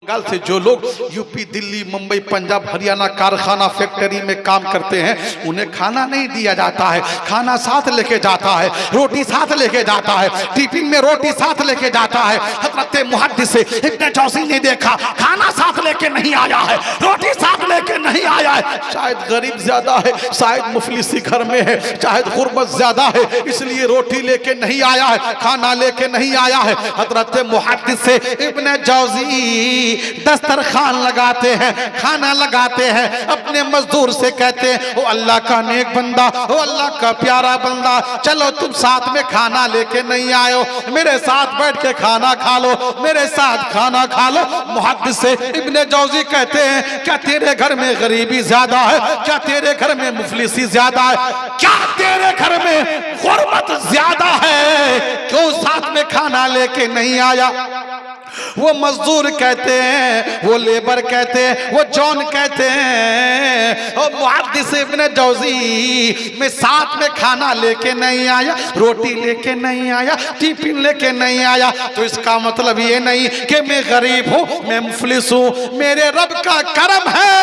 बंगाल से जो लोग यूपी, दिल्ली, मुंबई, पंजाब, हरियाणा कारखाना फैक्ट्री में काम करते हैं, उन्हें खाना नहीं दिया जाता है, खाना साथ लेके जाता है, रोटी साथ लेके जाता है, टिफिन में रोटी साथ लेके जाता है। हज़रत मुहद्दिस इब्न जौज़ी ने देखा खाना साथ लेके नहीं आया है, रोटी साथ लेके नहीं आया है, शायद गरीब ज्यादा है, शायद मुफलिसी घर में है, शायद गुर्बत ज्यादा है, इसलिए रोटी लेके नहीं आया है, खाना लेके नहीं आया है। हज़रत मुहद्दिस इब्न जौज़ी दस्तरखान लगाते हैं, खाना लगाते हैं, अपने मजदूर से कहते हैं, ओ अल्लाह का नेक बंदा, ओ अल्लाह का प्यारा बंदा, चलो तुम साथ में खाना लेके नहीं आए हो, मेरे साथ बैठ के खाना खा लो, मेरे साथ खाना खा लो। मुहद्दिस इब्न जौज़ी कहते हैं, क्या तेरे घर में गरीबी ज्यादा है, क्या तेरे घर में मुफलिसी ज्यादा है, क्या तेरे घर में गुर्बत ज्यादा है, क्यों साथ में खाना लेके नहीं आया? वो मजदूर कहते हैं, वो लेबर कहते हैं, वो जॉन कहते हैं, और मुहद्दिस इब्न जौज़ी मैं साथ में खाना लेके नहीं आया, रोटी लेके नहीं आया, टिफिन लेके नहीं आया, तो इसका मतलब ये नहीं कि मैं गरीब हूँ, मैं मुफलिस हूँ, मेरे रब का करम है,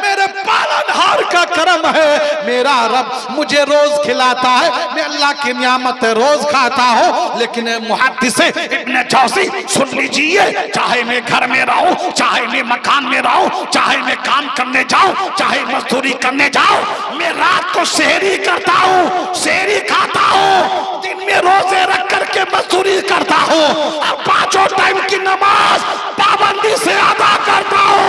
मेरे पालनहार का करम है, मेरा रब मुझे रोज खिलाता है, मैं अल्लाह की नियामत रोज खाता हूँ। लेकिन मुहद्दिस इब्न जौज़ी सुन लीजिए, चाहे मैं घर में रहूं, चाहे मैं मकान में रहूं, चाहे मैं काम करने जाऊं, चाहे मजदूरी करने जाऊं, मैं रात को सहरी करता हूं, सहरी खाता हूं, दिन में रोजे रख करके मजदूरी करता हूं, और पांचों टाइम की नमाज पाबंदी से अदा करता हूं।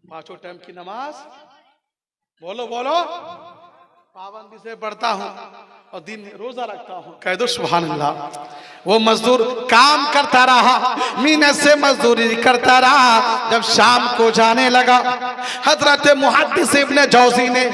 पांचों टाइम की नमाज बोलो बोलो पाबंदी से पढ़ता हूं और दिन में रोजा रखता हूं। कह दो सुभान अल्लाह। वो मजदूर काम करता रहा, मेहनत से मजदूरी करता रहा, जब शाम को जाने लगा, हजरत मुहद्दिस इब्न जौज़ी ने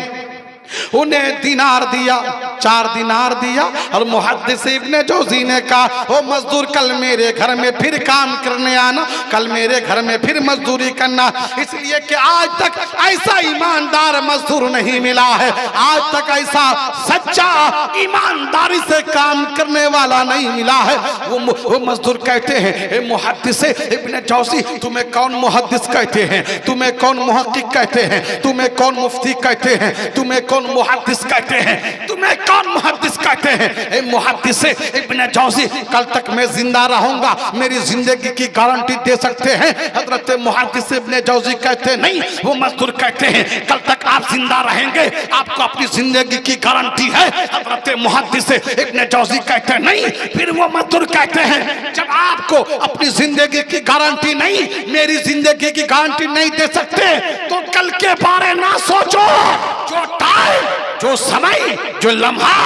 उन्हें दिनार दिया, 4 दिनार दिया, और मुहद्दिस इब्न जौज़ी ने कहा, ओ मजदूर कल मेरे घर में फिर काम करने आना, कल मेरे घर में फिर मजदूरी करना, इसलिए कि आज तक ऐसा ईमानदार मजदूर नहीं मिला है, आज तक ऐसा सच्चा ईमानदारी से काम करने वाला नहीं मिला है। वो मजदूर कहते हैं, ए मुहद्दिस इब्न जौज़ी तुम्हें कौन मुहद्दिस कहते हैं, तुम्हें कौन मुहक्किक कहते हैं, तुम्हें कौन मुफ्ती कहते हैं, तुम्हें कौन मुहद्दिस कहते हैं, तुम्हें कौन मुहद्दिस कहते हैं? ए मुहद्दिस इब्न जौज़ी कल तक मैं जिंदा रहूंगा, मेरी जिंदगी की गारंटी दे सकते हैं? हजरत मुहद्दिस इब्न जौज़ी कहते हैं नहीं। वो मजदूर कहते हैं कल तक आप जिंदा रहेंगे, आपको अपनी जिंदगी की गारंटी है? हजरत मुहद्दिस इब्न जौज़ी कहते हैं नहीं। फिर वो मजदूर कहते हैं जब आपको अपनी जिंदगी की गारंटी नहीं, मेरी जिंदगी की गारंटी नहीं दे सकते, तो कल के बारे ना सोचो। जो टाइम, जो समय, जो लम्हा,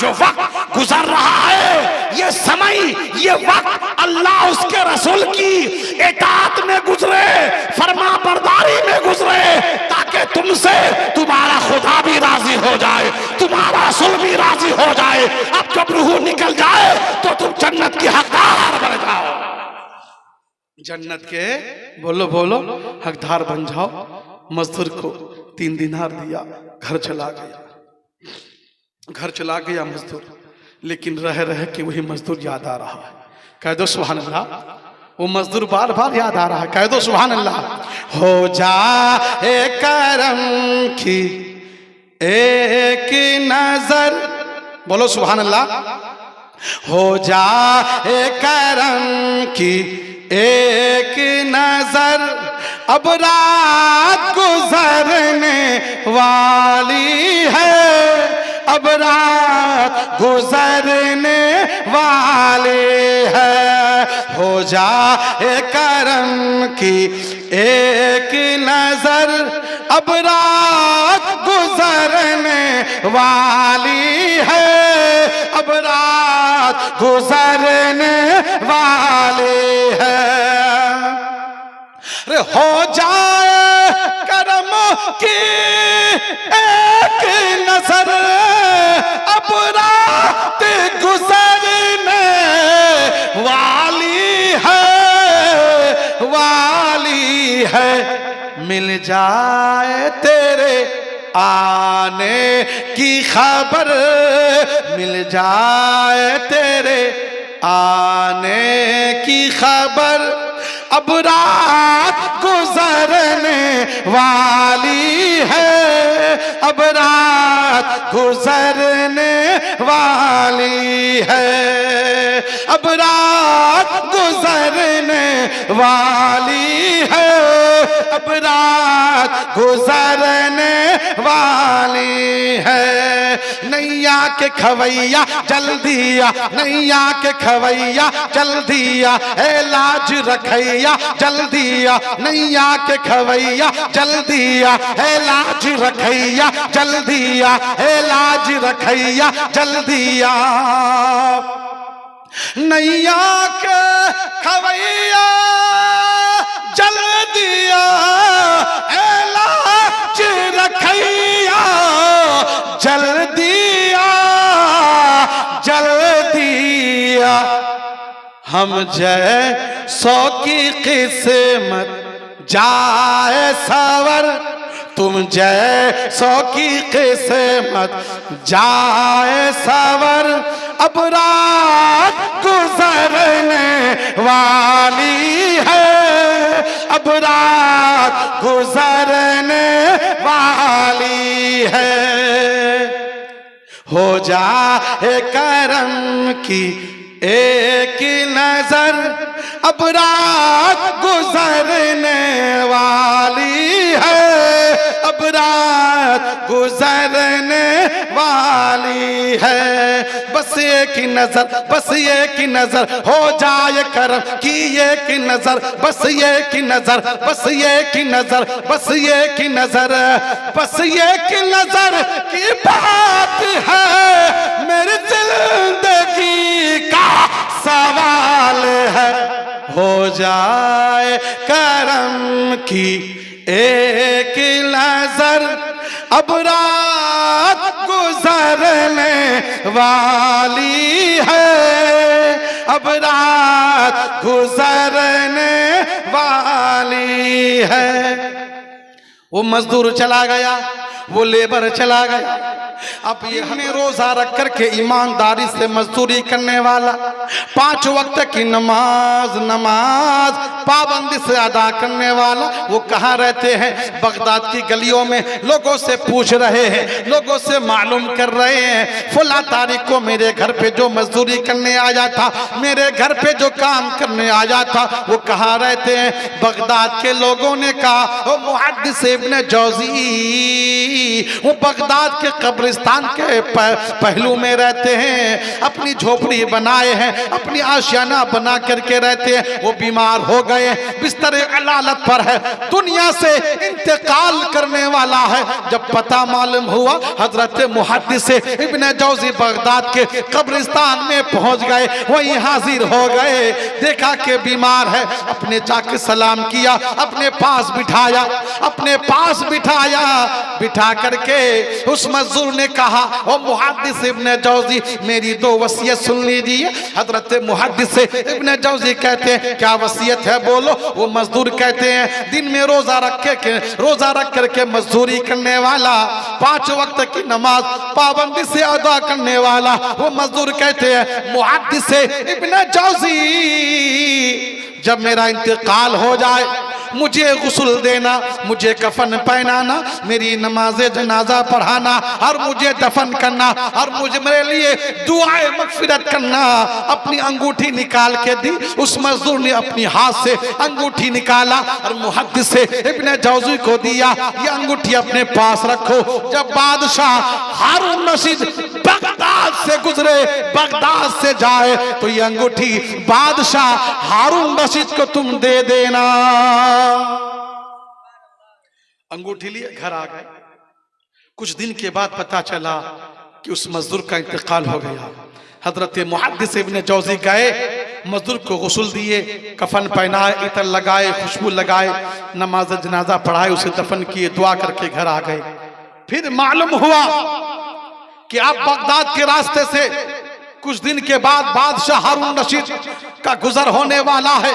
जो वक्त गुजर रहा है, ये समय, ये वक्त अल्लाह उसके रसूल की इताअत में गुजरे, फरमा बरदारी में गुजरे, ताकि तुमसे तुम्हारा खुदा भी राजी हो जाए, तुम्हारा रसूल भी राजी हो जाए। अब जब रूह निकल जाए तो तुम जन्नत की हकदार बन जाओ, जन्नत के बोलो बोलो हकदार बन जाओ। मजदूर को 3 दिनार दिया, घर चला गया, घर चला गया मजदूर, लेकिन रह रह के वही मजदूर याद आ रहा है। कह दो सुभान अल्लाह। वो मजदूर बार बार याद आ रहा है। कह दो सुभान अल्लाह। हो जाए करम की एक नजर, बोलो सुभान अल्लाह। हो जाए करम की एक नजर, अब रात गुजरने वाली है, अब रात गुजरने वाली है। हो जाए करम की एक नजर, अब रात गुजरने वाली है, अब रात गुजरने वाली है। हो जाए करम की एक नजर, अब रात गुजरने वाली है, वाली है। मिल जाए तेरे आने की खबर, मिल जाए तेरे आने की खबर, वाली है, अब रात गुजरने वाली है, अब रात गुजरने वाली है, अब रात गुजरने वाली है। नैया के खवैया जल्दी आ, नैया के खवैया जल्दी आ, ए लाज रखैया जल्दी आ, नैया के खवैया जल्दी आ, ए लाज रखैया जल्दी आ, ए लाज रखैया जल्दी आ। नैया के खवैया जल्दी आ, ए लाज रखैया जल्दी आ, जल्दी आ। हम जैसो की किस्मत जाए सवर, तुम जैसो की किस्मत जाए सवर, अब रात गुजरने वाली है, अब रात गुजरने वाली है। हो जाए करम की एक नजर, अब रात गुजरने वाली है, अब रात गुजरने वाली है। बस एक ही नजर, बस एक ही नजर हो जाए करम की एक ही नजर, बस एक ही नजर, बस एक ही नजर, बस एक ही नजर, बस एक ही नजर की बात है, मेरी जिंदगी का सवाल है। हो जाए करम की एक नजर, अब रात गुजरने वाली है, अब रात गुजरने वाली है। वो मजदूर चला गया, वो लेबर चला गया, अब ये हमें रोजा रख करके ईमानदारी से मजदूरी करने वाला, 5 वक्त की नमाज पाबंदी से अदा करने वाला, वो कहाँ रहते हैं? बगदाद की गलियों में लोगों से पूछ रहे हैं, लोगों से मालूम कर रहे हैं, फला तारीख को मेरे घर पे जो मजदूरी करने आया था, मेरे घर पे जो काम करने आया था, वो कहाँ रहते हैं? बगदाद के लोगों ने कहा वो मुहद्दिस इब्न जौज़ी वो बगदाद के कब्रिस्तान के पहलू में रहते हैं, अपनी झोपड़ी बनाए हैं, अपनी आशियाना बना करके रहते हैं। वो बीमार हो गए, बिस्तरे अलालत पर है, दुनिया से इंतकाल करने वाला है। जब पता मालूम हुआ, हजरत मुहद्दिस इब्न जौज़ी बगदाद के कब्रिस्तान में पहुंच गए, वहीं हाजिर हो गए, देखा कि बीमार है, अपने जाके सलाम किया, अपने पास बिठाया, अपने पास बिठाया, बिठा करके उस मजदूर ने कहा ओ मुहद्दिस इब्न जौज़ी मेरी 2 वसीयत सुन लीजिए। हजरत मुहद्दिस इब्न जौज़ी कहते हैं क्या वसीयत है बोलो। वो मजदूर कहते हैं दिन में रोजा रख करके मजदूरी करने वाला, 5 वक्त की नमाज पाबंदी से अदा करने वाला, वो मजदूर कहते हैं मुहद्दिस इब्न जौज़ी जब मेरा इंतकाल हो जाए मुझे गुस्ल देना, मुझे कफन पहनाना, मेरी नमाज जनाजा पढ़ाना और मुझे दफन करना और मुझे मेरे लिए दुआए मगफिरत करना। अपनी अंगूठी निकाल के दी, उस मजदूर ने अपनी हाथ से अंगूठी निकाला और मुहद्दिस इब्न जौज़ी को दिया, ये अंगूठी अपने पास रखो, जब बादशाह हारून रशीद बगदाद से गुजरे, बगदाद से जाए तो ये अंगूठी बादशाह हारून रशीद को तुम दे देना। अंगूठी लिए घर आ गए। कुछ दिन के बाद पता चला कि उस मजदूर का इंतकाल हो गया। हजरत मुहद्दिस इब्न जौज़ी गए, मजदूर को गुस्ल दिए, कफन पहनाए, इतर लगाए, खुशबू लगाए, नमाज जनाजा पढ़ाए, उसे दफन किए, दुआ करके घर आ गए। फिर मालूम हुआ कि अब बगदाद के रास्ते से कुछ दिन के बाद बादशाह हारून रशीद का गुजर होने वाला है।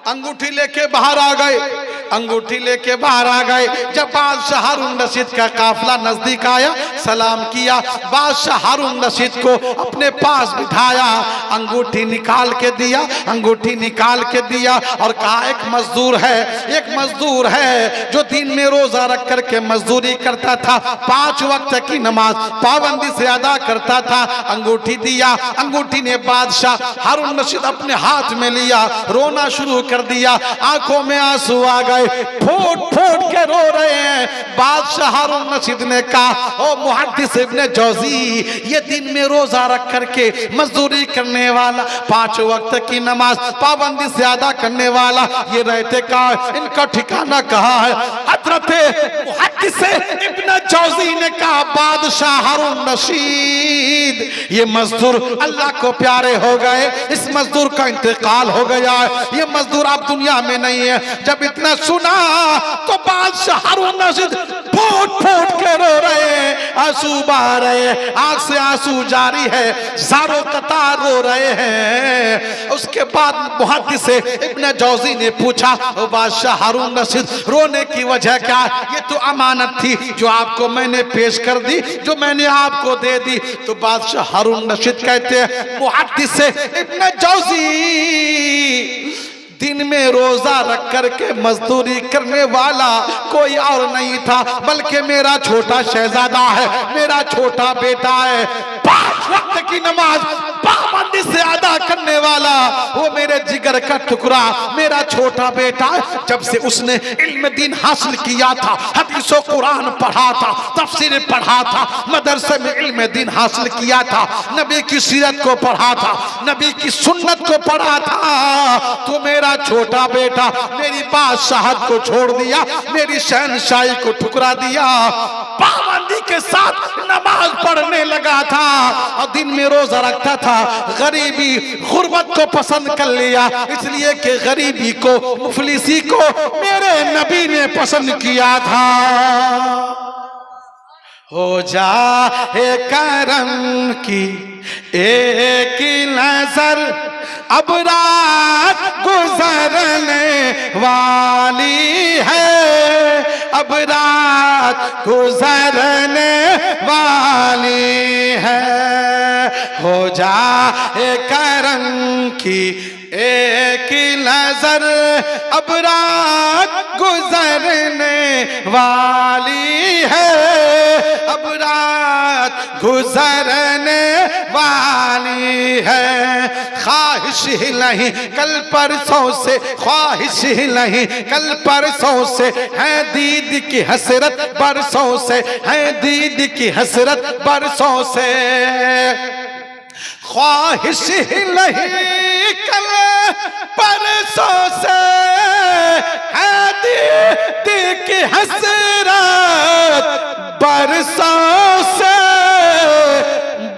अंगूठी लेके बाहर आ गए, अंगूठी लेके बाहर आ गए। जब बादशाह हारून रशीद का काफिला नजदीक आया, सलाम किया, बादशाह हारून रशीद को अपने पास बिठाया, अंगूठी निकाल के दिया, अंगूठी निकाल के दिया और कहा एक मजदूर है जो दिन में रोजा रख करके मजदूरी करता था, 5 वक्त की नमाज पाबंदी से अदा करता था। अंगूठी दिया, अंगूठी ने बादशाह हारून रशीद अपने हाथ में लिया, रोना शुरू कर दिया, आंखों में आंसू आ गए, फूट फूट के रो रहे हैं। बादशाह हारून रशीद ने कहा, ओ मुहद्दिस इब्ने जौजी, ये दिन में रोजा रख करके मजदूरी करने वाला, 5 वक्त की नमाज पाबंदी से अदा करने वाला, ये रहते कहाँ, इनका ठिकाना कहाँ है? हजरत मुहद्दिस इब्ने जौजी ने कहा, बादशाह हारून रशीद, ये मजदूर अल्लाह को प्यारे हो गए, इस मजदूर का इंतकाल हो गया है, ये मजदूर अब दुनिया में नहीं है। जब इतना सुना तो बादशाह हारून रशीद फूट फूट के रो रहे हैं, आंसू बहा रहे हैं, आंख से आंसू जारी है, ज़ारो कतार रो रहे हैं। उसके बाद मुहद्दिस इब्ने जौजी ने पूछा, ओ बादशाह हारून रशीद, रोने की वजह क्या? ये तो अमानत थी जो आपको मैंने पेश कर दी, जो मैंने आपको दे दी। तो बादशाह हारून रशीद कहते हैं, मुहद्दिस इब्ने जौजी, दिन में रोजा रख करके मजदूरी करने वाला कोई और नहीं था, बल्कि मेरा छोटा शहजादा है, मेरा छोटा बेटा है, 5 वक्त की नमाज पाबंदी से अदा करने वाला, वो मेरे जिगर का टुकड़ा, मेरा छोटा बेटा। जब से उसने इल्म दीन हासिल किया था, हदीसो कुरान पढ़ा था, तफसीर पढ़ा था, मदरसे में इल्म दीन हासिल किया था, नबी की सीरत को पढ़ा था, नबी की सुन्नत को पढ़ा था, तो मेरा छोटा बेटा मेरी बादशाहत को छोड़ दिया, मेरी शहनशाही को ठुकरा दिया, पाबंदी के साथ नमाज पढ़ने लगा था और दिन में रोजा रखता था। गरीबी गुर्बत को पसंद कर लिया, इसलिए कि गरीबी को, मुफलिसी को मेरे नबी ने पसंद किया था। हो जाए करम की एक नजर, अब रात गुजरने वाली है, अब रात गुजरने वाली है। हो जाए करम की एक नजर, अब रात गुजरने वाली है, अब रात गुजरने वाली है। ख्वाहिश ही नहीं कल परसों से, ख्वाहिश ही नहीं कल परसों से, है दीद की हसरत बरसों से, है दीद की हसरत बरसों से। ख्वाहिश ही नहीं कल परसों से, है दीद की हसरत बरसों से,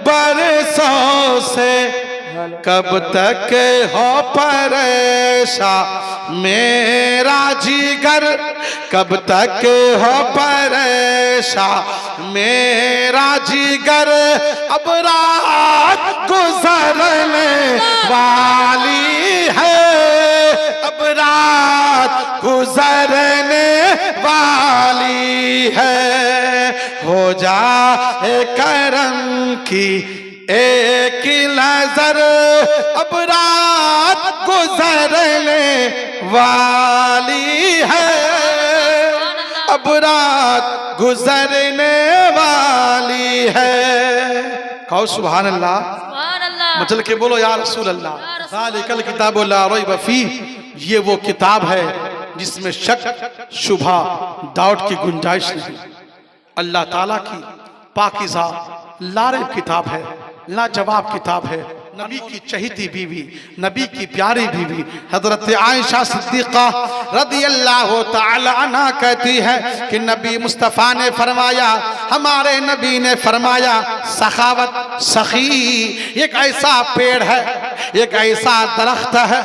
बरसों से। कब तक हो परेशान मेरा जिगर, कब तक हो परेशान मेरा जिगर, अब रात गुजरने वाली है, अब रात गुजरने वाली है। हो जाए करम की एक नजर, अब रात गुजरने वाली है, अब रात गुजरने वाली है। कहो सुभान अल्लाह, मचल के बोलो या रसूल अल्लाह। ज़ालिकल किताबु ला रैब फीह, ये वो किताब है जिसमें शक शुबा डाउट की गुंजाइश नहीं। अल्लाह ताला की पाकीज़ा लारेब किताब है, लाजवाब किताब है। नबी की चहीती बीवी, नबी की प्यारी बीवी हजरत आयशा सिद्दीक़ा रदियल्लाहु ताला अन्हा कहती है कि नबी मुस्तफ़ा ने फरमाया, हमारे नबी ने फरमाया, सखावत सखी एक ऐसा पेड़ है, एक ऐसा दरख्त है,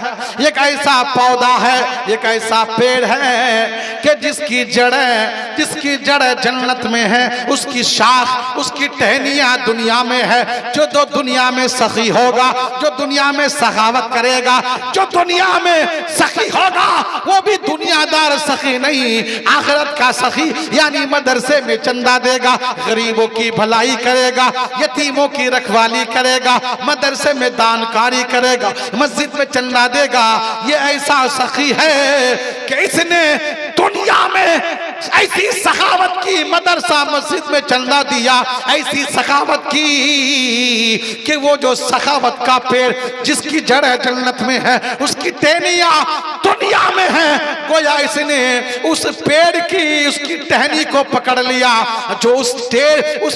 एक ऐसा पौधा है, एक ऐसा पेड़ है कि जिसकी जड़ जन्नत में है, उसकी शाख, उसकी टहनियाँ दुनिया में है। जो तो दुनिया में सखी होगा, जो दुनिया में सखावत करेगा, जो दुनिया में सखी होगा, वो भी दुनिया दुनियादार सखी नहीं, आखिरत का सखी यानी मदरसे में चंदा देगा, गरीबों की भलाई करेगा, यतीमों की रखवाली करेगा, मदरसे में दानकारी करेगा, मस्जिद में चंदा देगा। ये ऐसा सखी है कि इसने दुनिया में ऐसी सखावत की, मदरसा मस्जिद में चंदा दिया, ऐसी सखावत की कि वो जो सखावत का पेड़ जिसकी जड़ है जन्नत में है, उसकी टहनियां दुनिया में है, गोया इसने उस पेड़ की उसकी टहनी को पकड़ लिया। जो उस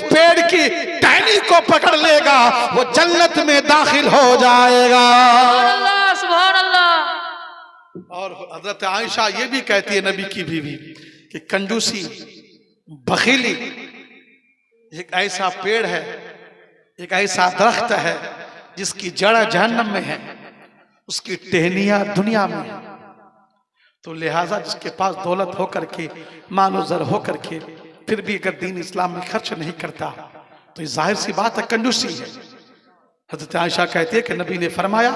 पेड़ की टहनी को पकड़ लेगा वो जन्नत में दाखिल हो जाएगा। सुभान अल्लाह। और हजरत आयशा ये भी कहती है नबी की बीवी कि कंजूसी, बखीली एक ऐसा पेड़ है, एक ऐसा दरख्त है जिसकी जड़ जहन्नम में है, उसकी टहनियां दुनिया में है। तो लिहाजा जिसके पास दौलत होकर के, मालो जर होकर के, फिर भी अगर दीन इस्लाम में खर्च नहीं करता तो ये जाहिर सी बात है कंजूसी है। हजरत आयशा कहती है कि नबी ने फरमाया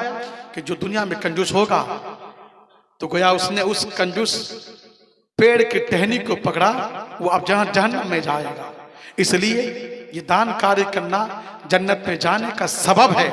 कि जो दुनिया में कंजूस होगा तो गोया उसने उस कंजूस पेड़ की टहनी को पकड़ा, वो अब जहां जहन्नम में जाएगा। इसलिए ये दान कार्य करना जन्नत में जाने का सबब है,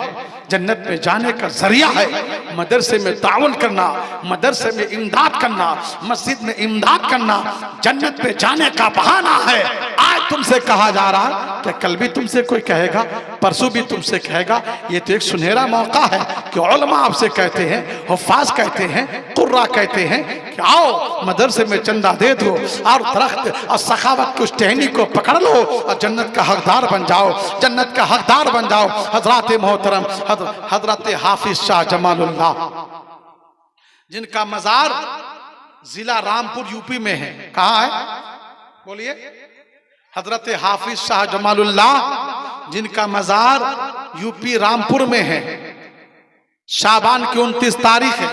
जन्नत में जाने का जरिया है। मदरसे में ताउन करना, मदरसे में इमदाद करना, मस्जिद में इमदाद करना जन्नत में जाने का बहाना है। आज तुमसे कहा जा रहा कि कल भी तुमसे कोई कहेगा, परसों भी तुमसे कहेगा। ये तो एक सुनहरा मौका है कि उलमा आपसे कहते हैं, हुफ्फाज कहते हैं, कुर्रा कहते हैं कि आओ मदरसे में चंदा दे दो और दरख्त और सखावत की उस टहनी को पकड़ लो और जन्नत का हकदार बन जाओ, जन्नत का हकदार बन जाओ। हजरत मोहतरम हजरत हाफिज शाह जमालुल्लाह, जिनका मजार जिला रामपुर यूपी में है। कहाँ है बोलिए? हजरत हाफिज शाह जमालुल्लाह जिनका मजार यूपी रामपुर में है। शाबान की 29 तारीख है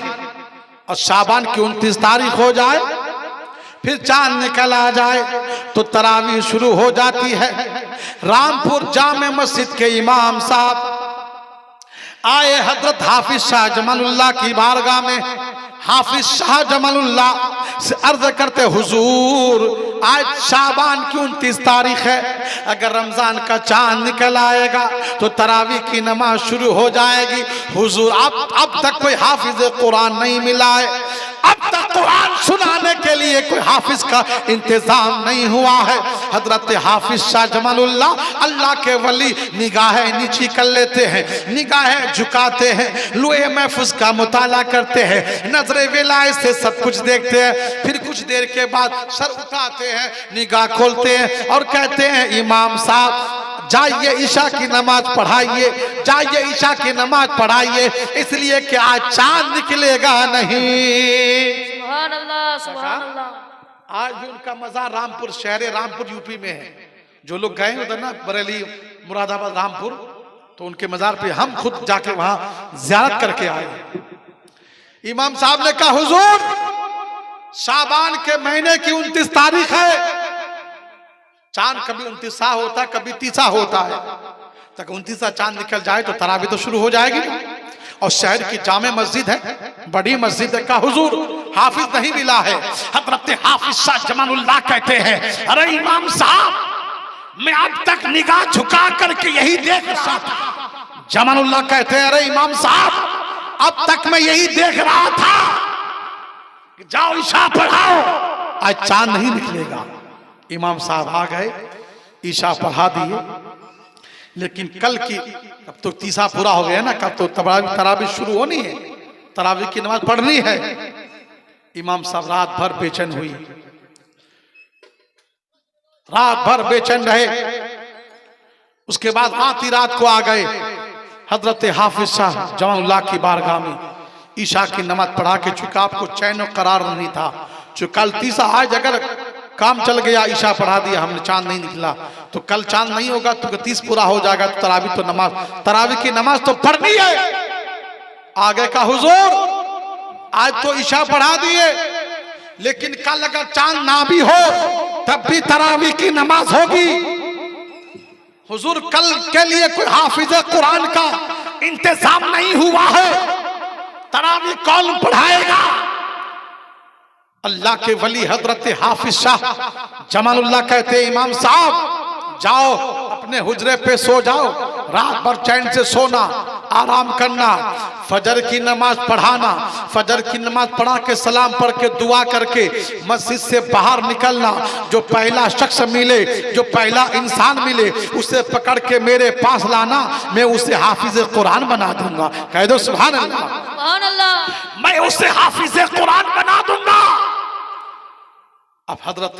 और शाबान की 29 तारीख हो जाए, फिर चांद निकल आ जाए तो तरावी शुरू हो जाती है। रामपुर जामे मस्जिद के इमाम साहब आए हजरत हाफिज शाह जमालुल्लाह की बारगाह में। हाफिज शाह जमालुल्लाह से अर्ज करते, हुजूर आज शाबान की 29 तारीख है, अगर रमजान का चांद निकल आएगा तो तरावी की नमाज शुरू हो जाएगी। हुजूर अब तक कोई हाफिज कुरान नहीं मिला है, अब तक कुरान सुनाने के लिए कोई हाफिज का इंतजाम नहीं हुआ है। हजरत हाफिज शाह जमालुल्लाह अल्लाह के वली निगाहें नीची कर लेते हैं, निगाहें झुकाते हैं, लुए महफूज का मुताला करते हैं, नजरे विलायत से सब कुछ देखते हैं। फिर कुछ देर के बाद सर उठाते हैं, निगाह खोलते हैं और कहते हैं, इमाम साहब जाइए ईशा की नमाज पढ़ाइए, जाइए ईशा की नमाज पढ़ाइए, इसलिए कि आज चांद निकलेगा नहीं। सुभान अल्लाह, सुभान अल्लाह। आज भी उनका मजार रामपुर, शहर रामपुर यूपी में है। जो लोग गए उधर ना बरेली, मुरादाबाद, रामपुर, तो उनके मजार पे हम खुद जाके वहां ज़ियारत करके आए। इमाम साहब ने कहा, हुजूर शाबान के महीने की 29 तारीख है। चांद कभी 29 होता है, कभी 30 होता है। तक 29 चांद निकल जाए तो तरावी तो शुरू हो जाएगी। और शहर की जामे मस्जिद है, बड़ी मस्जिद है। का हुजूर हाफिज नहीं मिला है। हजरत हाफिज शाह जमालुल्लाह कहते हैं, अरे इमाम साहब मैं अब तक निगाह झुका करके यही देख रहा था। जमालुल्लाह कहते हैं, अरे इमाम साहब अब तक मैं यही देख रहा था कि जाओ ईशा पढ़ाओ, आज चांद नहीं निकलेगा। इमाम साहब आ गए, ईशा पढ़ा दिए। लेकिन कल की, अब तो 30 पूरा हो गया ना, कब तो तरावी शुरू होनी है, तरावी की नमाज पढ़नी है। इमाम साहब रात भर बेचैन हुई, रात भर बेचैन रहे। उसके बाद आधी रात को आ गए हजरत हाफिज शाह जमालुल्लाह की बारगाह में। ईशा की नमाज पढ़ा के, चूंकि आपको चैन और करार नहीं था, जो कल 30 आज अगर काम चल गया, ईशा पढ़ा दिया हमने, चांद नहीं निकला तो कल चांद नहीं होगा, तो 30 पूरा हो जाएगा तो तरावी तो नमाज, तरावी की नमाज तो पढ़नी है। आगे का हुजूर आज तो ईशा पढ़ा दिए, लेकिन कल अगर चांद ना भी हो तब भी तरावी की नमाज होगी। हुजूर कल के लिए कोई हाफिज कुरान का इंतजाम नहीं हुआ है, तरावी कौन पढ़ाएगा? अल्लाह के वली हजरत हाफिज शाह जमानुल्लाह कहते हैं, इमाम साहब जाओ अपने हुजरे पे सो जाओ, रात भर चैन से सोना, आराम करना, फजर की नमाज पढ़ाना, फजर की नमाज पढ़ा के सलाम पढ़ के दुआ करके मस्जिद से बाहर निकलना, जो पहला शख्स मिले, जो पहला इंसान मिले, उसे पकड़ के मेरे पास लाना, मैं उसे हाफिज कुरान बना दूंगा। कह दो सुभान अल्लाह। सुभान अल्लाह। मैं उसे हाफिज कुरान बना दूंगा। अब हजरत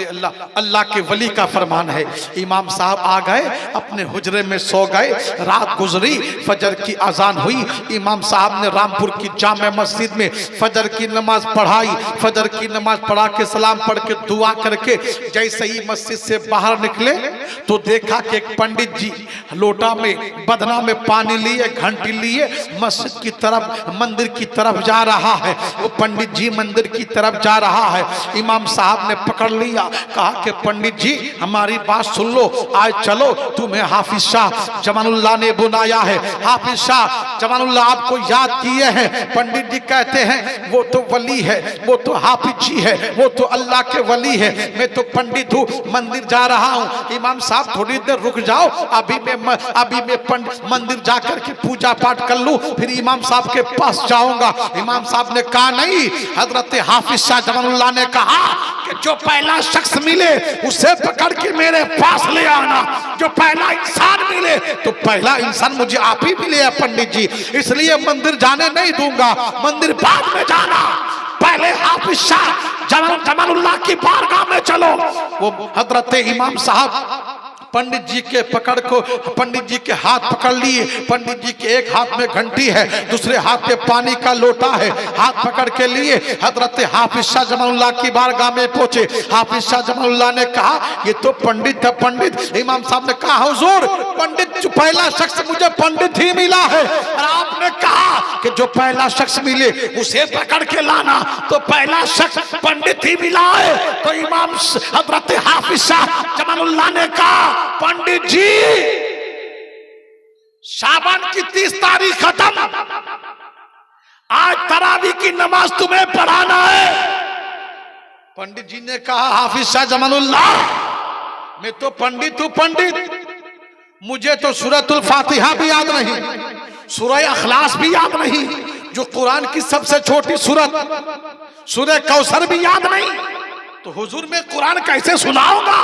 अल्लाह के वली का फरमान है, इमाम साहब आ गए, अपने हुजरे में सो गए, रात गुजरी, फजर की अजान हुई, इमाम साहब ने रामपुर की जामे मस्जिद में फजर की नमाज पढ़ाई, फजर की नमाज पढ़ा के सलाम पढ़ के दुआ करके जैसे ही मस्जिद से बाहर निकले तो देखा कि एक पंडित जी लोटा में बदना में पानी लिए, घंटी लिए, मस्जिद की तरफ, मंदिर की तरफ जा रहा है। वो पंडित जी मंदिर की तरफ जा रहा है, इमाम साहब ने पकड़ लिया, कहा कि पंडित जी हमारी बात सुन लो, आज चलो, तुम्हें हाफिज शाह जमानुल्लाह ने बुलाया है, हाफिज शाह जमानुल्लाह आपको याद किए हैं। पंडित जी कहते हैं वो तो वली है, वो तो हाफिज जी है, वो तो अल्लाह के वली है, मैं तो पंडित हूँ, मंदिर जा रहा हूँ। इमाम साहब थोड़ी देर रुक जाओ, अभी मैं मंदिर जाकर के पूजा पाठ कर लूं, फिर इमाम साहब के पास जाऊंगा। इमाम साहब ने कहा नहीं, हजरत हाफिज शाह जमानुल्लाह ने कहा कि जो पहला शख्स मिले उसे पकड़ के मेरे पास ले आना, जो पहला इंसान मिले तो पहला इंसान मुझे आप ही मिले पंडित जी, इसलिए मंदिर जाने नहीं दूंगा, मंदिर बाद में जाना, पहले हाफिज शाह जमानुल्लाह की बारगाह में चलो। वो हजरत इमाम साहब पंडित जी के पकड़ को, पंडित जी के हाथ पकड़ लिए, पंडित जी के एक हाथ में घंटी है, दूसरे हाथ में पानी का लोटा है, हाथ पकड़ के लिए हजरत हाफिज शाह जमानुल्लाह की बारगाह में पहुंचे। हाफिज शाह जमानुल्लाह ने कहा ये तो पंडित है पंडित। इमाम साहब ने कहा हुजूर पंडित जो पहला शख्स मुझे पंडित ही मिला है, और आपने कहा कि जो पहला शख्स मिले उसे पकड़ के लाना, तो पहला शख्स पंडित ही मिला है। तो इमाम हजरत हाफिज शाह जमानुल्लाह ने कहा पंडित जी शाबान की 30 तारीख खत्म, आज तरावी की नमाज तुम्हें पढ़ाना है। पंडित जी ने कहा हाफिज शाह जमानुल्लाह मैं तो पंडित हूं पंडित, मुझे तो सूरतुल फातिहा भी याद नहीं, सूरह अखलास भी याद नहीं, जो कुरान की सबसे छोटी सूरत सूरह कौसर भी याद नहीं, तो हुजूर में कुरान कैसे सुनाऊंगा।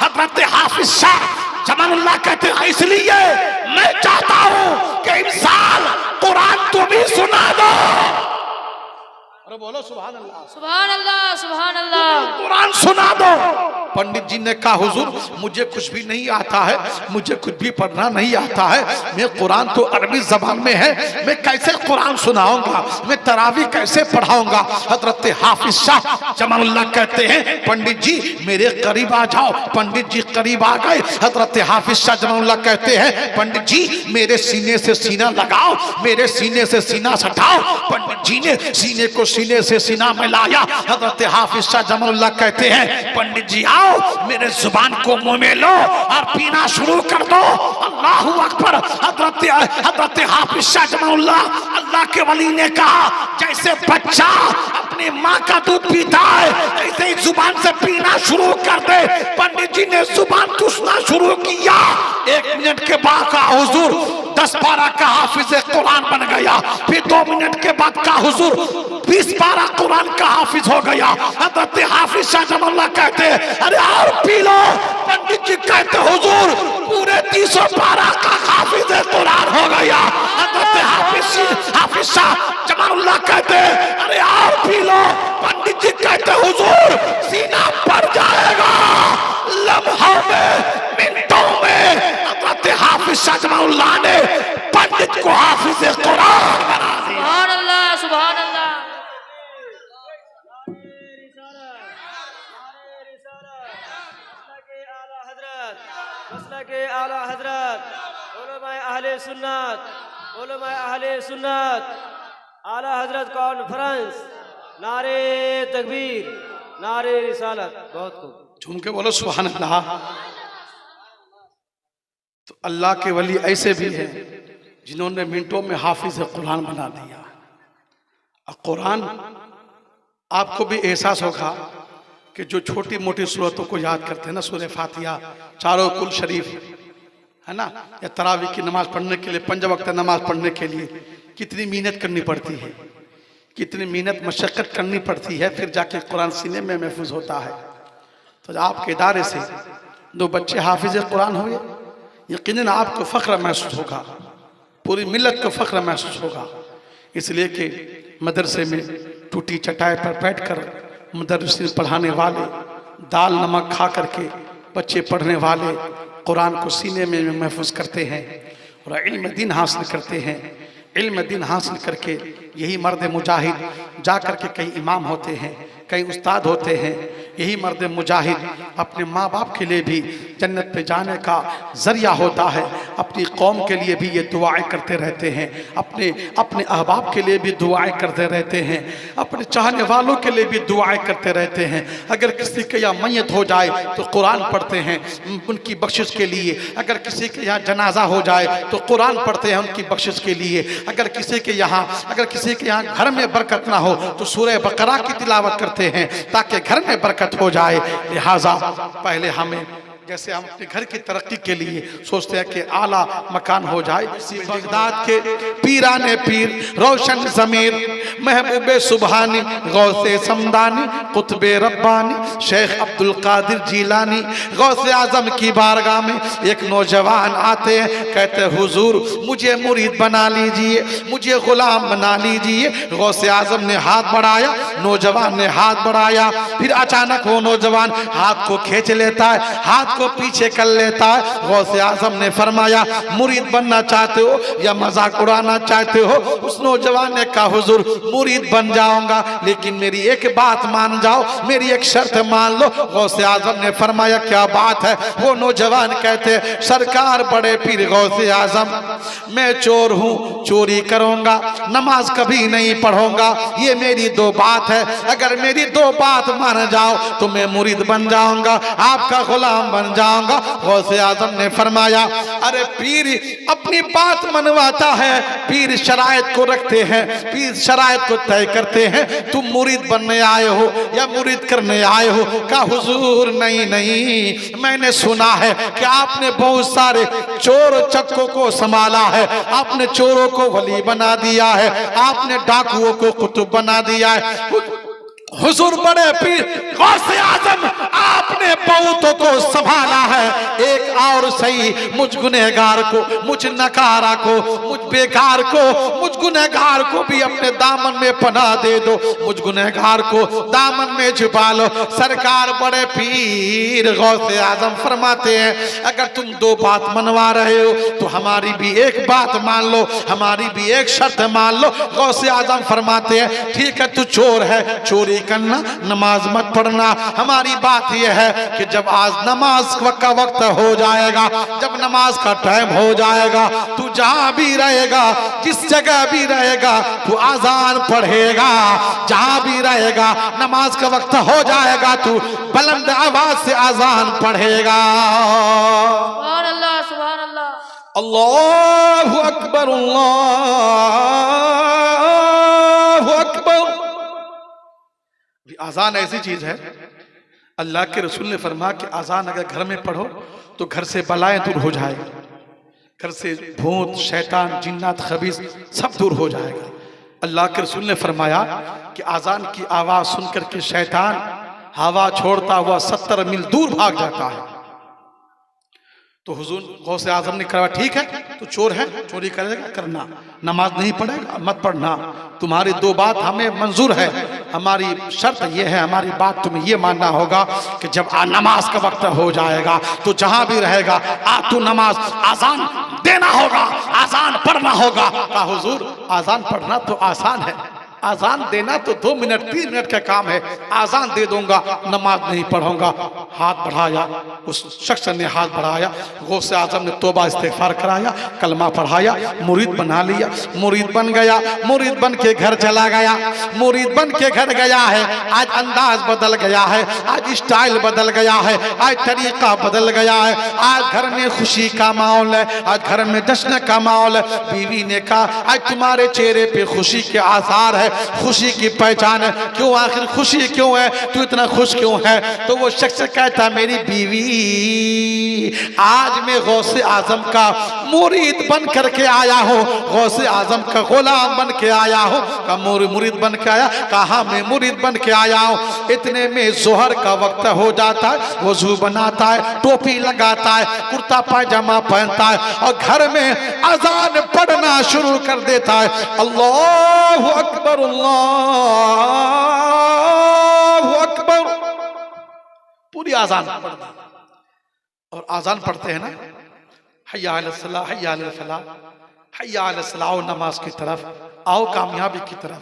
हजरत हाफिज शाह जमानुल्लाह कहते हैं इसलिए मैं चाहता हूं कि इंसान कुरान तुम ही सुना दो। अरे बोलो सुभान अल्लाह। सुभान अल्लाह। सुभान अल्लाह। कुरान सुना दो। पंडित जी ने कहा हुजूर मुझे कुछ भी नहीं आता है, मुझे कुछ भी पढ़ना नहीं आता है, मैं कुरान तो अरबी जबान में है, मैं कैसे कुरान सुनाऊंगा, मैं तरावी कैसे पढ़ाऊंगा। हजरत हाफिज शाह जमानुल्लाह कहते हैं पंडित जी मेरे करीब आ जाओ। पंडित जी करीब आ गए। हजरत हाफिज शाह जमानुल्लाह कहते हैं पंडित जी मेरे सीने से सीना लगाओ, मेरे सीने से सीना सटाओ। पंडित जी ने सीने को सीने से सीना मिलाया। हजरत हाफिज शाह जमानुल्लाह कहते हैं पंडित जी आओ, मेरे जुबान को मुंह में लो और पीना शुरू कर दो। अल्लाहू अकबर। हजरत हाफिज शाह जमानुल्लाह अल्लाह के वली ने कहा जैसे बच्चा अपनी माँ का दूध पीता है ऐसे ही जुबान से पीना शुरू कर दे। पंडित जी ने जुबान चूसना शुरू किया। 1 मिनट के बाद का हुजूर 10-12 का हाफिज कुरान बन गया। फिर 2 मिनट के बाद का हुजूर 20-12 कुरान का हाफिज हो गया। हजरत हाफिज शाह जमानुल्लाह कहते अरे और पी लो। पंडित जी कहते हुजूर पूरे 312 का हाफिज कुरान हो गया। हजरत हाफिज शाह जमानुल्लाह कहते अरे और पी लो। पंडित जी कहते हुजूर सीना भर जाएगा लम्हों में मिनटों में। हजरत हाफिज शाह जमानुल्लाह ने पंडित को हाफिज कुरान बना दिया। सुभान अल्लाह। सुभान अल्लाह। के आला हजरत उलमाए अहले सुन्नत, उलमाए अहले सुन्नत, आला हजरत कॉन्फ्रेंस, नारे तकबीर, नारे रिसालत। बहुत खूब झूम के बोलो सुभान अल्लाह। तो अल्लाह के वली ऐसे भी हैं जिन्होंने मिनटों में हाफिज कुरान बना दिया। और कुरान आपको भी एहसास होगा कि जो छोटी मोटी सूरतों को याद करते हैं ना, सूरह फातिहा, चारों कुल शरीफ, है ना, या तरावी की नमाज पढ़ने के लिए, 5 वक्त नमाज पढ़ने के लिए कितनी मेहनत करनी पड़ती है, कितनी मेहनत मशक्कत करनी पड़ती है, फिर जाके कुरान सीने में महफूज होता है। तो आपके इदारे से 2 बच्चे हाफिज कुरान हुए, यकीनन आपको फ़ख्र महसूस होगा, पूरी मिल्लत को फ़ख्र महसूस होगा। इसलिए कि मदरसे में टूटी चटाई पर बैठकर मदरसे पढ़ाने वाले, दाल नमक खा करके बच्चे पढ़ने वाले कुरान को सीने में महफूज करते हैं और इल्म दीन हासिल करते हैं। इल्म दीन हासिल करके यही मर्द मुजाहिद जा कर के कई इमाम होते हैं, कई उस्ताद होते हैं। यही मर्द मुजाहिद अपने माँ बाप के लिए भी जन्नत पे जाने का जरिया होता है, अपनी कौम के लिए भी ये दुआएं करते रहते हैं, अपने अहबाब के लिए भी दुआएं करते रहते हैं, अपने चाहने वालों के लिए भी दुआएं करते रहते हैं। अगर किसी के यहाँ मैयत हो जाए तो कुरान पढ़ते हैं उनकी बख्शिश के लिए, अगर किसी के यहाँ जनाजा हो जाए तो कुरान पढ़ते हैं उनकी बख्शिश के लिए, अगर किसी के यहाँ घर में बरकत ना हो तो सूरह बकरा की तिलावत करते हैं ताकि घर में बरकत हो जाए। लिहाजा पहले हमें, जैसे हम अपने घर की तरक्की के लिए सोचते हैं कि आला मकान हो जाए, बगदाद के पीराने पीर, रोशन ज़मीर, महबूबे सुबहानी, गौसे समदानी, कुतबे रब्बानी, शेख अब्दुल कादिर जीलानी, गौसे आजम की बारगाह में एक नौजवान आते हैं, कहते हैं हुजूर मुझे मुरीद बना लीजिए, मुझे गुलाम बना लीजिए। गौसे आजम ने हाथ बढ़ाया, नौजवान ने हाथ बढ़ाया, फिर अचानक वो नौजवान हाथ को खींच लेता है, हाथ को पीछे कर लेता है। गौसे आजम ने फरमाया मुरीद बनना चाहते हो या मजाक उड़ाना चाहते हो? उस नौजवान ने कहा हुजूर मुरीद बन जाऊंगा, लेकिन मेरी एक बात मान जाओ, मेरी एक शर्त मान लो। गौसे आजम ने फरमाया क्या बात है? वो नौजवान कहते सरकार बड़े पीर गौसे आजम, मैं चोर हूँ, चोरी करूंगा, नमाज कभी नहीं पढ़ूंगा, ये मेरी 2 बात है। अगर मेरी 2 बात मान जाओ तो मैं मुरीद बन जाऊंगा, आपका गुलाम बन जाऊंगा। गौसे आजम ने फरमाया अरे पीर अपनी बात मनवाता है, पीर शराइत को रखते हैं, पीर शराइत को तय करते हैं, तुम मुरीद बनने आए हो या मुरीद करने आए हो? कहा हुजूर नहीं नहीं, मैंने सुना है कि आपने बहुत सारे चोर चक्कों को संभाला है, आपने चोरों को वली बना दिया है, आपने डाकुओं को कुतुब बना दिया है। हुजूर बड़े पीर गौसे आजम आपने बहुतों को संभाला है, एक और सही मुझ गुनहगार को, मुझ नकारा को, मुझ बेकार को, मुझ गुनहगार को भी अपने दामन में पनाह दे दो, मुझ गुनहगार को दामन में छुपा लो। सरकार बड़े पीर गौसे आजम फरमाते हैं अगर तुम 2 बात मनवा रहे हो तो हमारी भी एक बात मान लो, हमारी भी एक शर्त मान लो। गौसे आजम फरमाते हैं ठीक है तू चोर है, चोरी करना, नमाज मत पढ़ना, हमारी बात यह है कि जब आज नमाज का वक्त हो जाएगा, जब नमाज का टाइम हो जाएगा, तू जहां भी रहेगा, जिस जगह भी रहेगा, तू आजान पढ़ेगा, जहां भी रहेगा, नमाज का वक्त हो जाएगा, तू बुलंद आवाज से आजान पढ़ेगा। सुभान अल्लाह, सुभान अल्लाह, अल्लाहु अकबर, अल्लाहु अकबर। आजान ऐसी चीज है, अल्लाह के रसूल ने फरमाया कि आजान अगर घर में पढ़ो तो घर से बलाएं दूर हो जाएगा, घर से भूत शैतान जिन्नात खबीस सब दूर हो जाएगा। अल्लाह के रसूल ने फरमाया कि आजान की आवाज सुनकर के शैतान हवा छोड़ता हुआ 70 मील दूर भाग जाता है। तो हुजूर गौसे आजम ने कहा ठीक है तू चोर है, चोरी करेगा करना, नमाज नहीं पढ़ेगा मत पढ़ना, तुम्हारी 2 बात हमें मंजूर है, हमारी शर्त यह है, हमारी बात तुम्हें यह मानना होगा कि जब नमाज का वक्त हो जाएगा तो जहां भी रहेगा तू नमाज आजान देना होगा, आजान पढ़ना होगा। कहा हुजूर आजान पढ़ना तो आसान है, आजान देना तो 2 मिनट 3 मिनट का काम है, आजान दे दूंगा, नमाज नहीं पढ़ूंगा। हाथ बढ़ाया, उस शख्स ने हाथ बढ़ाया, गौसे आजम ने तौबा इस्तिगफार कराया, कलमा पढ़ाया, मुरीद बना लिया, मुरीद बन गया, मुरीद बन के घर चला गया, मुरीद बन के घर गया है। आज अंदाज बदल गया है, आज स्टाइल बदल गया है, आज तरीका बदल गया है, आज घर में खुशी का माहौल है, आज घर में जश्न का माहौल है। बीवी ने कहा आज तुम्हारे चेहरे पे खुशी के आसार है, खुशी की पहचान है, क्यों आखिर खुशी क्यों है, तू इतना खुश क्यों है? तो वो शख्स कहता मेरी बीवी, आज मैं गौसे आजम का मुरीद बन करके आया हूँ, गौसे आजम का गुलाम बन के आया हूँ। का मुरीद बन के आया, कहा मैं मुरीद बन के आया हूँ। इतने में जोहर का वक्त हो जाता है, वजू बनाता है, टोपी लगाता है, कुर्ता पायजामा पहनता है और घर में अजान पढ़ना शुरू कर देता है। अल्लाहु अकबर, अल्लाहु अकबर, पूरी अजान पढ़ता है। और आजान पढ़ते हैं ना, हय्या अलल सलाह, हय्या अलल फलाह, हय्या अलल सलाह, नमाज की तरफ आओ, कामयाबी की तरफ।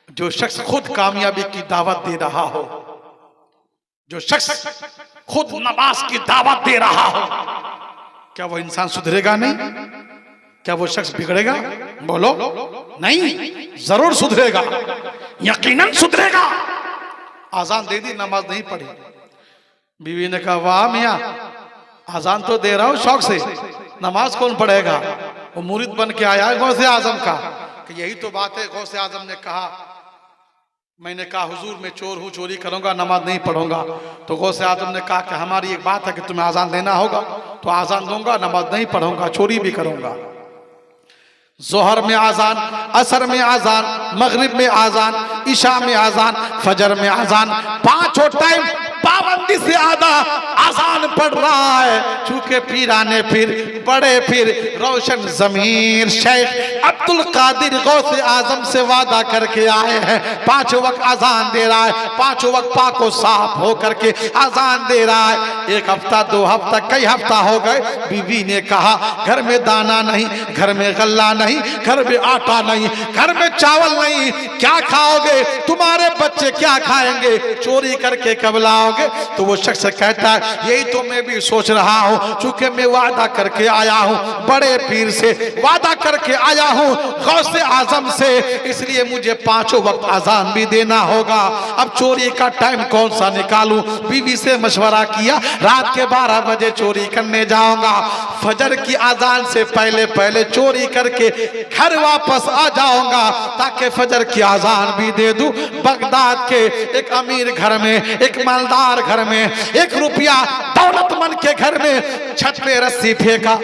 जो शख्स खुद कामयाबी की दावत दे रहा हो, जो शख्स खुद नमाज की दावत दे रहा हो, क्या वो इंसान सुधरेगा नहीं? क्या वो शख्स बिगड़ेगा? बोलो नहीं, जरूर सुधरेगा, यकीनन सुधरेगा। आजान दे दी, नमाज नहीं पढ़ी। बीवी ने कहा वाह मियाँ, आजान तो दे रहा हूं शौक से, नमाज कौन पढ़ेगा? वो मुरीद बन के आया है गौसे आजम का। कि यही तो बात है, गौसे आजम ने कहा, मैंने कहा हुजूर मैं चोर हूँ, चोरी करूंगा, नमाज नहीं पढ़ूंगा। तो गौसे आजम ने कहा कि हमारी एक बात है कि तुम्हें आजान देना होगा, तो आजान दूंगा, नमाज नहीं पढ़ूंगा, चोरी भी करूंगा। जोहर में आजान, असर में आजान, मगरिब में आजान, ईशा में आजान, फजर में आजान, पांचों टाइम पाबंदी से आधा आजान पढ़ रहा है। चूंकि पीराने पीर, बड़े पीर रोशन जमीर शेख अब्दुल कादिर गौसे आजम से वादा करके आए हैं, पांचों वक्त आजान दे रहा है, पांचों वक्त पाको साफ हो करके आजान दे रहा है। एक हफ्ता, दो हफ्ता, कई हफ्ता हो गए। बीवी ने कहा घर में दाना नहीं, घर में गल्ला नहीं, घर में आटा नहीं, घर में चावल नहीं, क्या खाओगे? तुम्हारे बच्चे क्या खाएंगे? चोरी करके कब लाओगे? तो वो शख्स कहता है यही तो मैं भी सोच रहा हूँ, चूंकि मैं वादा करके आया हूँ, बड़े पीर से वादा करके आया हूँ, गौसे आजम से, इसलिए मुझे पांचों वक्त आजान भी देना होगा। अब चोरी का टाइम कौन सा निकालूं? बीवी से मशवरा किया, रात के 12 बजे चोरी करने जाऊंगा, फजर की आजान से पहले पहले चोरी करके घर वापस आ जाऊंगा, ताकि फजर की आजान भी दे दूं। बगदाद के एक अमीर घर में, एक मालदार घर में, 1 रुपया दौलतमंद के घर में छत पे रस्सी फेंका,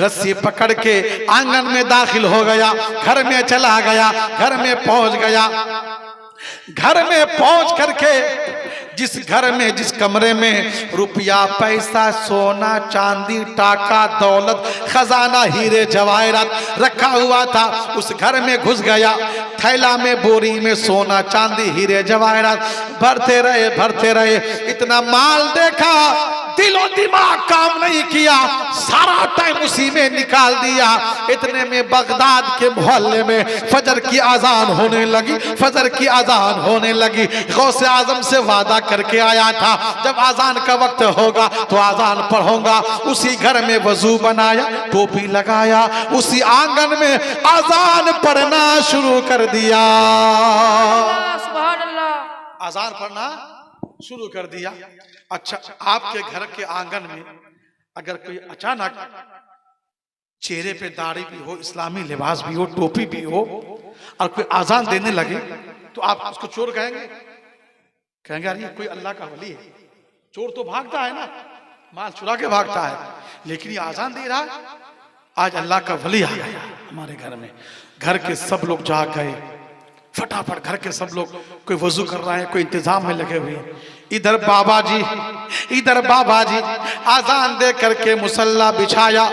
रस्सी पकड़ के आंगन में दाखिल हो गया, घर में चला गया, घर में पहुंच गया। घर में पहुंच करके जिस घर में, जिस कमरे में रुपया, पैसा, सोना, चांदी, टाका, दौलत, खजाना, हीरे जवाहरात रखा हुआ था, उस घर में घुस गया। थैला में, बोरी में सोना, चांदी, हीरे जवाहरात भरते रहे, भरते रहे। इतना माल देखा, दिलो दिमाग काम नहीं किया, सारा टाइम उसी में निकाल दिया। इतने में बगदाद के मोहल्ले में फजर की आजान होने लगी, फजर की आजान होने लगी। गौसे आजम से वादा करके आया था जब आजान का वक्त होगा तो आजान पढ़ूंगा। उसी घर में वजू बनाया, टोपी लगाया, उसी आंगन में आजान पढ़ना शुरू कर दिया। सुभान अल्लाह, आजान पढ़ना शुरू कर दिया। अच्छा, आपके घर के आंगन में अगर कोई अचानक चेहरे पे दाढ़ी भी हो, इस्लामी लिबास भी हो, टोपी भी हो और कोई आजान देने लगे तो आप उसको चोर कहेंगे? कहेंगे अरे कोई अल्लाह का वली है। चोर तो भागता है ना, माल चुरा के भागता है, लेकिन ये आजान दे रहा है। आज अल्लाह का वली आ गया हमारे घर में। घर के सब लोग जाग गए, फटाफट घर के सब लोग, कोई वजू कर रहा है, कोई इंतजाम में लगे हुए हैं। इधर बाबा जी, इधर बाबा जी आजान दे करके मुसल्ला बिछाया,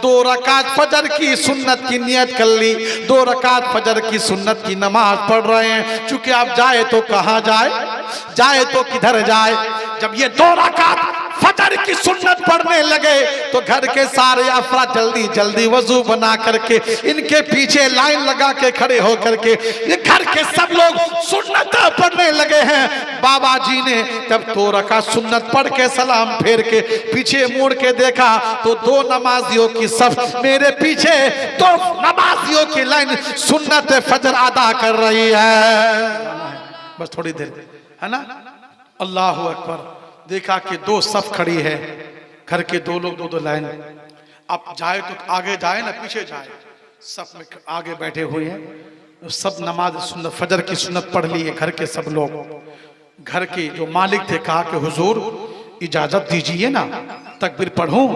2 रकात फजर की सुन्नत की नियत कर ली, 2 रकात फजर की सुन्नत की नमाज पढ़ रहे हैं। चूंकि आप जाए तो कहाँ जाए, जाए तो किधर जाए। जब ये 2 रकात फजर की सुन्नत पढ़ने लगे तो घर के सारे अफराद जल्दी जल्दी वजू बना करके इनके पीछे लाइन लगा के खड़े हो करके ये घर के सब लोग सुन्नत पढ़ने लगे हैं। बाबा जी ने जब 2 रकात सुन्नत पढ़ के सलाम फेर के पीछे मुड़ के देखा तो 2 नमाजियों की सफ मेरे पीछे 2 नमाजियों की लाइन सुन्नत फजर अदा कर रही है। बस थोड़ी देर है ना, अल्लाहु अकबर। देखा कि 2 सफ खड़ी है, घर के 2 लोग 2 लाइन। अब जाए तो आगे जाए ना पीछे जाए, सफ में आगे बैठे हुए हैं। सब नमाज सुन्नत फजर की सुन्नत पढ़ ली है घर के सब लोग। घर के जो मालिक थे कहा कि हुजूर इजाजत दीजिए ना तकबीर पढ़ूं।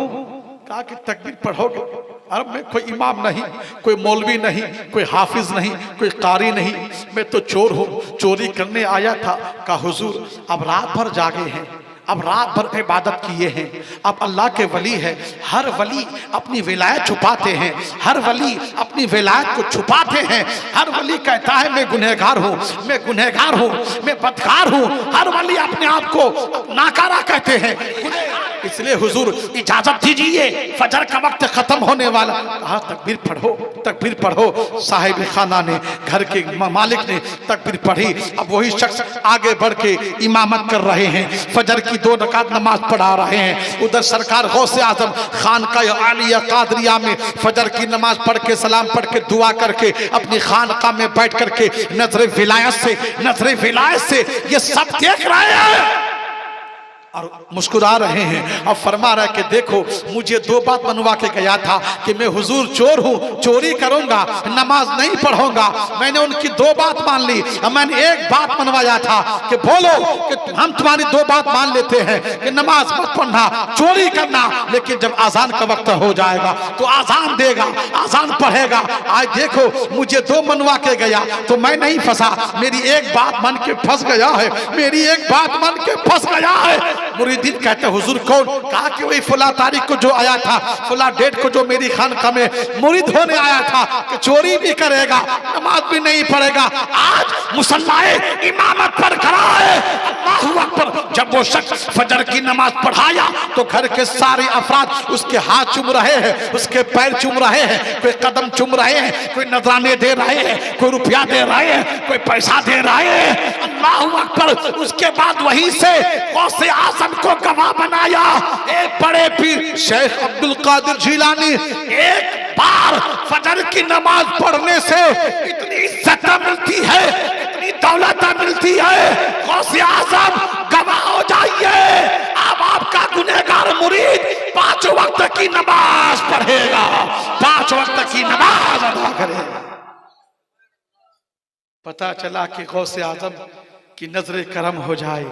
कहा कि तकबीर पढ़ोगे? अरे मैं कोई इमाम नहीं, कोई मौलवी नहीं, कोई हाफिज नहीं, कोई कारी नहीं, मैं तो चोर हूँ, चोरी करने आया था। कहा हुजूर अब रात भर जागे हैं, अब रात भर इबादत किए हैं, अब अल्लाह के वली है। हर वली अपनी विलायत छुपाते हैं, हर वली अपनी विलायत को छुपाते हैं। हर वली कहता है मैं गुनहगार हूँ, मैं गुनहगार हूँ, मैं बदकार हूँ। हर वली अपने आप को नाकारा कहते हैं। इसलिए हुजूर इजाजत दीजिए, फजर का वक्त खत्म होने वाला। कहा तकबीर पढ़ो, तकबीर पढ़ो। साहिब खाना ने, घर के मालिक ने तकबीर पढ़ी। अब वही शख्स आगे बढ़ के इमामत कर रहे हैं, फजर की 2 रकात नमाज पढ़ा रहे हैं। उधर सरकार गौसे आजम खानकाह आलिया कादरिया में फजर की नमाज पढ़ के सलाम पढ़ के दुआ करके अपनी खानकाह में बैठ करके नजरे विलायत से ये सब देख रहे हैं और मुस्कुरा रहे हैं। अब फरमा रहा है कि देखो मुझे 2 बात मनवा के गया था कि मैं हुजूर चोर हूँ, चोरी करूंगा, नमाज नहीं पढ़ूंगा। मैंने उनकी 2 बात मान ली। मैंने एक बात मनवाया था कि बोलो कि हम तुम्हारी 2 बात मान लेते हैं कि नमाज मत पढ़ना, चोरी करना, लेकिन जब आजान का वक्त हो जाएगा तो आजान देगा, आजान पढ़ेगा। आज देखो मुझे 2 मनवा के गया तो मैं नहीं फंसा, मेरी एक बात मन के फंस गया है, मेरी एक बात मन के फंस गया है। मुरीदीन कहते हुजूर कौन? कहा कि वही फुला तारीख को जो आया था, फुला डेट को जो मेरी खानका में मुरीद होने आया था कि चोरी भी करेगा, नमाज भी नहीं पढ़ेगा, आज मुसल्लाए इमामत पर खड़ा है। अल्लाहू अकबर। जब वो शख्स फजर की नमाज पढ़ाया तो घर के सारे अफराद उसके हाथ चूम रहे हैं, उसके पैर चूम रहे हैं, कोई कदम चूम रहे हैं, कोई नजराने दे रहे हैं, कोई रुपया दे रहे हैं, कोई पैसा दे रहे हैं। अल्लाहू अकबर। उसके बाद वहीं से गौसे आजम को गवाह बनाया एक बड़े पीर शेख अब्दुल कादिर जिलानी। एक बार फजर की नमाज पढ़ने से इतनी इज्जत मिलती है, इतनी दौलत मिलती है। गौसे आजम गवाह हो जाइए, अब आपका गुनहगार मुरीद 5 वक्त की नमाज पढ़ेगा, 5 वक्त की नमाज अदा करेगा। पता चला कि गौसे आजम की नजरे करम हो जाए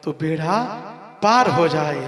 तो बेड़ा पार हो जाए।